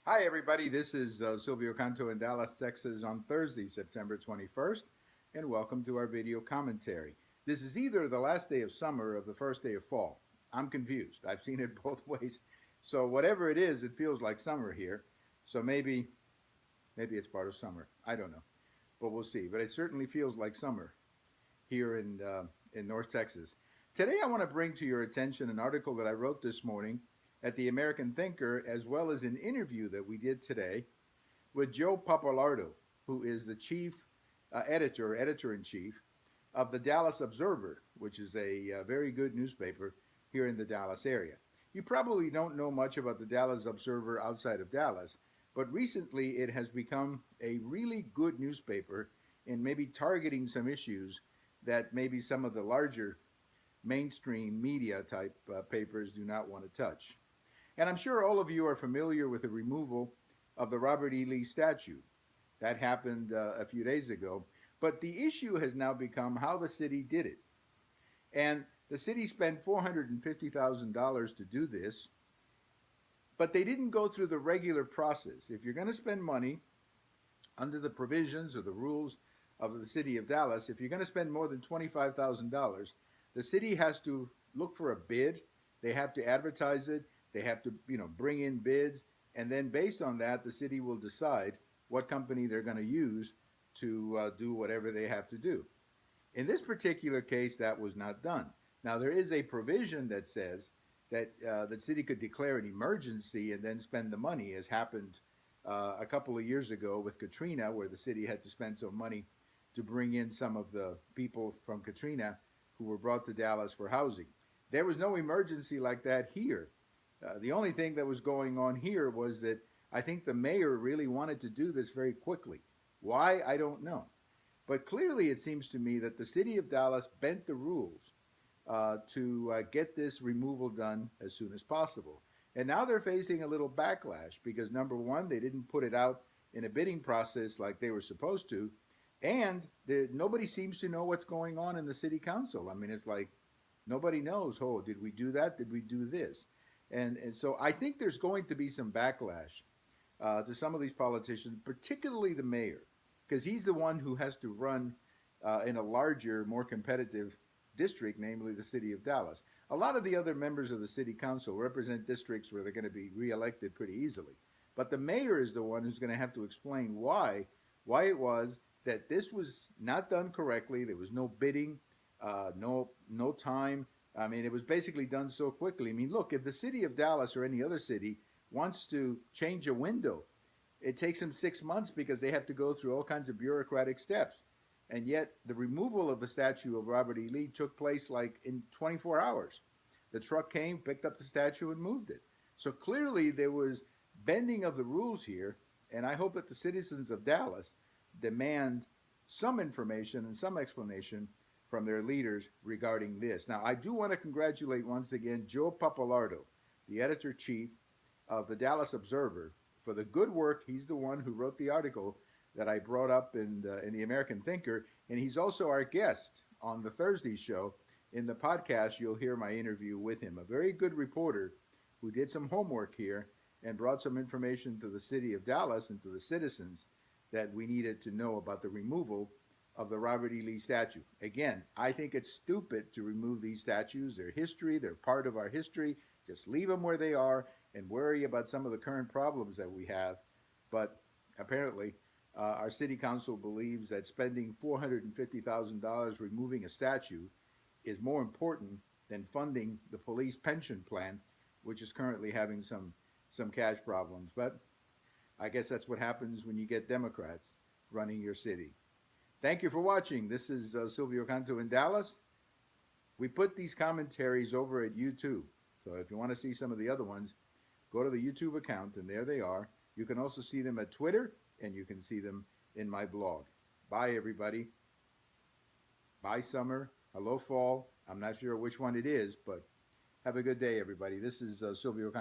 Hi, everybody. This is Silvio Canto in Dallas, Texas on Thursday, September 21st, and welcome to our video commentary. This is either the last day of summer or the first day of fall. I'm confused. I've seen it both ways. So, whatever it is, it feels like summer here. So, maybe it's part of summer. I don't know. But we'll see. But it certainly feels like summer here in North Texas. Today, I want to bring to your attention an article that I wrote this morning at the American Thinker, as well as an interview that we did today with Joe Papalardo, who is the chief editor in chief of the Dallas Observer, which is a very good newspaper here in the Dallas area. You probably don't know much about the Dallas Observer outside of Dallas, but recently it has become a really good newspaper in maybe targeting some issues that maybe some of the larger mainstream media type papers do not want to touch. And I'm sure all of you are familiar with the removal of the Robert E. Lee statue. That happened a few days ago. But the issue has now become how the city did it. And the city spent $450,000 to do this, but they didn't go through the regular process. If you're going to spend money under the provisions or the rules of the city of Dallas, if you're going to spend more than $25,000, the city has to look for a bid. They have to advertise it. They have to, bring in bids, and then based on that, the city will decide what company they're going to use to do whatever they have to do. In this particular case, that was not done. Now, there is a provision that says that the city could declare an emergency and then spend the money, as happened a couple of years ago with Katrina, where the city had to spend some money to bring in some of the people from Katrina who were brought to Dallas for housing. There was no emergency like that here. The only thing that was going on here was that I think the mayor really wanted to do this very quickly. Why? I don't know. But clearly, it seems to me that the city of Dallas bent the rules to get this removal done as soon as possible. And now they're facing a little backlash because number one, they didn't put it out in a bidding process like they were supposed to, and nobody seems to know what's going on in the city council. I mean, it's like nobody knows. Oh, did we do that? Did we do this? And so I think there's going to be some backlash to some of these politicians, particularly the mayor, because he's the one who has to run in a larger, more competitive district, namely the city of Dallas. A lot of the other members of the city council represent districts where they're going to be reelected pretty easily. But the mayor is the one who's going to have to explain why it was that this was not done correctly. There was no bidding, no time. I mean, it was basically done so quickly. I mean, look, if the city of Dallas or any other city wants to change a window, it takes them 6 months because they have to go through all kinds of bureaucratic steps. And yet, the removal of the statue of Robert E. Lee took place like in 24 hours. The truck came, picked up the statue, and moved it. So clearly, there was bending of the rules here. And I hope that the citizens of Dallas demand some information and some explanation from their leaders regarding this. Now, I do want to congratulate once again Joe Papalardo, the editor chief of the Dallas Observer, for the good work. He's the one who wrote the article that I brought up in the American Thinker, and he's also our guest on the Thursday show. In the podcast, you'll hear my interview with him. A very good reporter who did some homework here and brought some information to the city of Dallas and to the citizens that we needed to know about the removal of the Robert E. Lee statue. Again, I think it's stupid to remove these statues. They're history, they're part of our history. Just leave them where they are and worry about some of the current problems that we have. But apparently, our city council believes that spending $450,000 removing a statue is more important than funding the police pension plan, which is currently having some cash problems. But I guess that's what happens when you get Democrats running your city. Thank you for watching. This is Silvio Canto in Dallas. We put these commentaries over at YouTube. So if you want to see some of the other ones, go to the YouTube account, and there they are. You can also see them at Twitter, and you can see them in my blog. Bye, everybody. Bye, summer. Hello, fall. I'm not sure which one it is, but have a good day, everybody. This is Silvio.